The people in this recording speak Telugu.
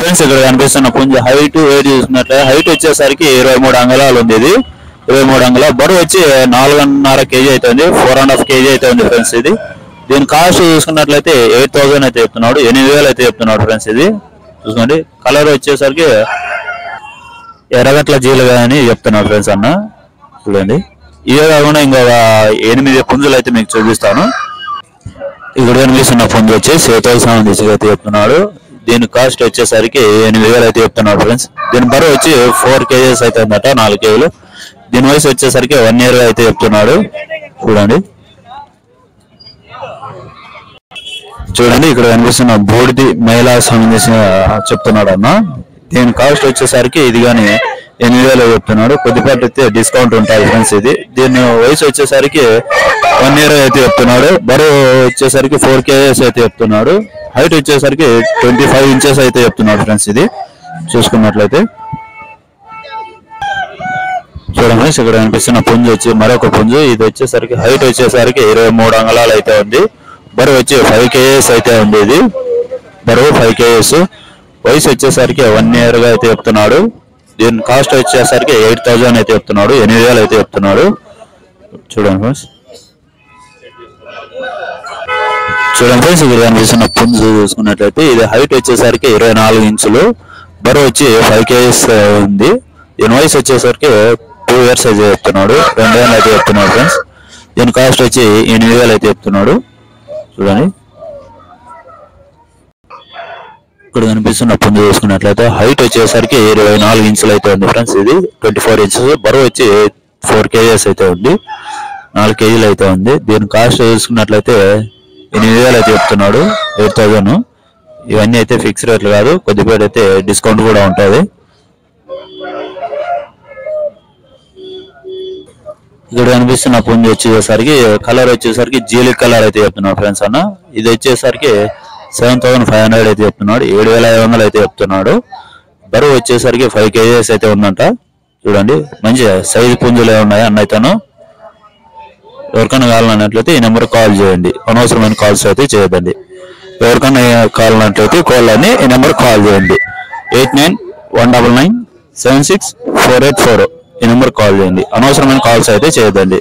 ఫ్రెండ్స్ ఇక్కడ కనిపిస్తున్న పుంజు హైట్ వెయిట్ చూసుకున్నట్లయితే హైట్ వచ్చేసరికి 23 అంగుళాలు ఉంది. ఇది 23 అంగుళాలు, బరువు వచ్చి 4.5 kg అవుతుంది, 4.5 kg అయితే ఉంది ఫ్రెండ్స్. ఇది దీని కాస్ట్ చూసుకున్నట్లయితే 8,000 అయితే చెప్తున్నాడు, 8,000 అయితే చెప్తున్నాడు ఫ్రెండ్స్. ఇది చూసుకోండి, కలర్ వచ్చేసరికి ఎర్రగట్ల జీలుగా అని చెప్తున్నాడు ఫ్రెండ్స్ అన్న. చూడండి, ఇవే కాకుండా ఇంకొక 8 పుంజులు అయితే మీకు చూపిస్తాను. ఇక్కడ కనిపిస్తున్న పుంజు వచ్చి సేతోకి సంబంధించి అయితే చెప్తున్నాడు. దీని కాస్ట్ వచ్చేసరికి 8,000 అయితే చెప్తున్నాడు ఫ్రెండ్స్. దీని బరువు వచ్చి 4 kgs అయితే ఉందట, 4 kgలు. దీని వయసు వచ్చేసరికి 1 year అయితే చెప్తున్నాడు. చూడండి ఇక్కడ కనిపిస్తున్న బూడిది మహిళకు సంబంధించిన చెప్తున్నాడు అన్న. దీని కాస్ట్ వచ్చేసరికి ఇది కానీ 8,000 చెప్తున్నాడు. కొద్దిపాటి అయితే డిస్కౌంట్ ఉంటుంది ఫ్రెండ్స్. ఇది దీని వయసు వచ్చేసరికి 1 year అయితే చెప్తున్నాడు. బరువు వచ్చేసరికి 4 kgs అయితే చెప్తున్నాడు. హైట్ వచ్చేసరికి 25 inches అయితే చెప్తున్నాడు ఫ్రెండ్స్. ఇది చూసుకున్నట్లయితే చూడండి, ఇక్కడ కనిపిస్తున్న పుంజు వచ్చి మరొక పుంజు. ఇది వచ్చేసరికి హైట్ వచ్చేసరికి 23 అంగుళాలు అయితే ఉంది, బరువు వచ్చి 5 kgs అయితే ఉంది. ఇది బరువు 5 kgs, వయసు వచ్చేసరికి 1 year అయితే చెప్తున్నాడు. దీని కాస్ట్ వచ్చేసరికి 8,000 అయితే చెప్తున్నాడు, 8,000 అయితే చెప్తున్నాడు. చూడండి ఫ్రెండ్స్, ఇక్కడ కనిపిస్తున్న పుంజు చూసుకున్నట్లయితే ఇది హైట్ వచ్చేసరికి 24 ఇంచులు, బరువు వచ్చి 5 kgs ఉంది. దీని వయసు వచ్చేసరికి 2 years అయితే చెప్తున్నాడు, 2 ఏళ్ళు అయితే చెప్తున్నాడు ఫ్రెండ్స్. దీని కాస్ట్ వచ్చి 8,000 అయితే చెప్తున్నాడు. చూడండి, ఇక్కడ కనిపిస్తున్న పుంజు చూసుకున్నట్లయితే హైట్ వచ్చేసరికి 24 ఇంచులు అయితే ఉంది ఫ్రెండ్స్. ఇది 24 inches, బరువు వచ్చి 4 kgs అయితే ఉంది, 4 kgలు అయితే ఉంది. దీని కాస్ట్ చూసుకున్నట్లయితే 8,000 అయితే చెప్తున్నాడు, 8,000. ఇవన్నీ అయితే ఫిక్స్ రేట్లు కాదు, కొద్దిపేట అయితే డిస్కౌంట్ కూడా ఉంటుంది. ఇక్కడ కనిపిస్తున్న పుంజు వచ్చేసరికి కలర్ వచ్చేసరికి జీలి కలర్ అయితే చెప్తున్నాడు ఫ్రెండ్స్ అన్న. ఇది వచ్చేసరికి 7,500 అయితే చెప్తున్నాడు, 7,500 అయితే చెప్తున్నాడు. బరువు వచ్చేసరికి 5 kgs అయితే ఉందంట. చూడండి, మంచి సైజు పుంజులు ఉన్నాయి అన్నైతేను. ఎవరికైనా కావాలన్నట్లయితే ఈ నెంబర్ కాల్ చేయండి, అనవసరమైన కాల్స్ అయితే చేయదండి. ఎవరికైనా కావాలన్నట్లయితే కాల్ ఈ నెంబర్ కాల్ చేయండి, 8919976484. ఈ నెంబర్ కాల్ చేయండి, అనవసరమైన కాల్స్ అయితే చేయదండి.